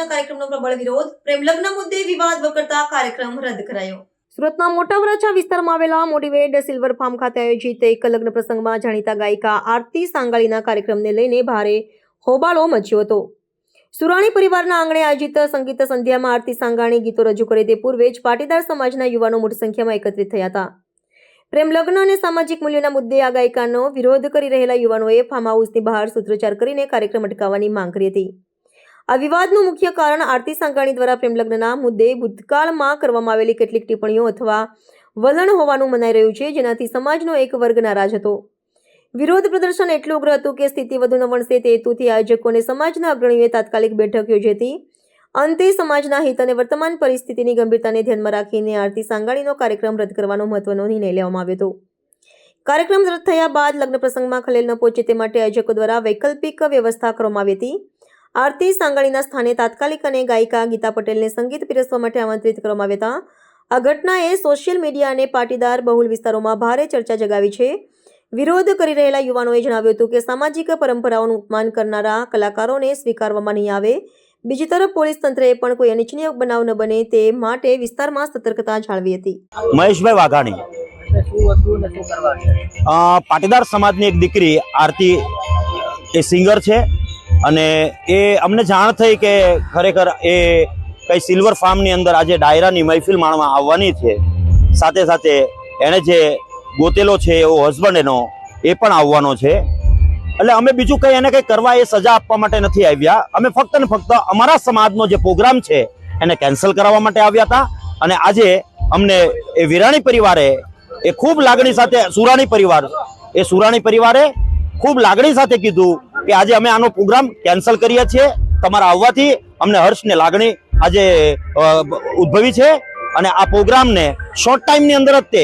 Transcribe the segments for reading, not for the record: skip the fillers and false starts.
સમાજના કાર્યક્રમનો પ્રબળ વિરોધ. પ્રેમલગ્ન મુદ્દે વિવાદ વકરતા કાર્યક્રમ રદ કરાયો. સુરતના મોટા વરાછા વિસ્તારમાં આવેલા મોટિવેટ સિલ્વર ફાર્મ ખાતે આયોજિત એક લગ્ન પ્રસંગમાં જાણીતા ગાયિકા આરતી સાંગાણીના કાર્યક્રમને લઈને ભારે હોબાળો મચ્યો હતો. સુરાણી પરિવારના આંગણે આયોજિત સંગીત સંધ્યામાં આરતી સાંગાણી ગીતો રજૂ કરે તે પૂર્વે જ પાટીદાર સમાજના યુવાનો મોટી સંખ્યામાં એકત્રિત થયા હતા. પ્રેમ લગ્ન અને સામાજિક મૂલ્યોના મુદ્દે આ ગાયિકાનો વિરોધ કરી રહેલા યુવાનોએ ફાર્મ હાઉસની બહાર સૂત્રોચ્ચાર કરીને કાર્યક્રમ અટકાવવાની માંગ કરી હતી. આ વિવાદનું મુખ્ય કારણ આરતી સાંગાણી દ્વારા પ્રેમ લગ્નના મુદ્દે ભૂતકાળમાં કરવામાં આવેલી કેટલીક ટિપ્પણીઓ અથવા વલણ હોવાનું મનાઈ રહ્યું છે, જેનાથી સમાજનો એક વર્ગ નારાજ હતો. વિરોધ પ્રદર્શન એટલું ઉગ્ર હતું કે સ્થિતિ વધુ ન વણસે તે હેતુથી આયોજકો અને સમાજના અગ્રણીઓએ તાત્કાલિક બેઠક યોજી હતી. અંતે સમાજના હિત અને વર્તમાન પરિસ્થિતિની ગંભીરતાને ધ્યાનમાં રાખીને આરતી સાંગાણીનો કાર્યક્રમ રદ કરવાનો મહત્વનો નિર્ણય લેવામાં આવ્યો હતો. કાર્યક્રમ રદ થયા બાદ લગ્ન પ્રસંગમાં ખલેલ ન પહોંચે તે માટે આયોજકો દ્વારા વૈકલ્પિક વ્યવસ્થા કરવામાં આવી હતી. આરતી સાંગાણીના સ્થાને તાત્કાલિક અને ગાયિકા ગીતા પટેલને સંગીત પીરસવા માટે આમંત્રિત કરવામાં આવ્યા હતા. આ ઘટનાએ સોશિયલ મીડિયા અને પાટીદાર બહુલ વિસ્તારોમાં ભારે ચર્ચા જગાવી છે. વિરોધ કરી રહેલા યુવાનોએ જણાવ્યું હતું કે સામાજિક પરંપરાઓનું અપમાન કરનારા કલાકારોને સ્વીકારવામાં નહીં આવે. બીજી તરફ પોલીસ તંત્રએ પણ કોઈ અનિચ્છનીય બનાવ ન બને તે માટે વિસ્તારમાં સતર્કતા જાળવી હતી. મહેશભાઈ વાઘાણી, પાટીદાર સમાજની એક દીકરી આરતી એ સિંગર છે અને એ અમને જાણ થઈ કે ખરેખર એ કઈ સિલ્વર ફાર્મની અંદર આજે ડાયરાની મહેફિલ માણવા આવવાની છે. સાથે સાથે એણે જે ગોતેલો છે એવો હસબન્ડ એનો એ પણ આવવાનો છે. એટલે અમે બીજું કંઈ એને કંઈ કરવા એ સજા આપવા માટે નથી આવ્યા. અમે ફક્ત ને ફક્ત અમારા સમાજનો જે પ્રોગ્રામ છે એને કેન્સલ કરાવવા માટે આવ્યા હતા. અને આજે અમને એ વિરાણી પરિવારે એ ખૂબ લાગણી સાથે સુરાણી પરિવારે ખૂબ લાગણી સાથે કીધું કે આજે અમે આનો પ્રોગ્રામ કેન્સલ કરીએ છીએ. તમારા આવવાથી અમને હર્ષ ને લાગણી આજે ઉદ્ભવી છે અને આ પ્રોગ્રામને શોર્ટ ટાઈમની અંદર જ તે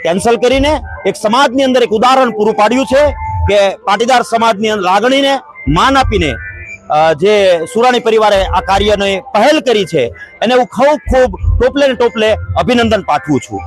કેન્સલ કરીને એક સમાજની અંદર એક ઉદાહરણ પૂરું પાડ્યું છે કે પાટીદાર સમાજની લાગણીને માન આપીને જે સુરાણી પરિવારે આ કાર્યને પહેલ કરી છે એને હું ખૂબ ટોપલે અભિનંદન પાઠવું છું.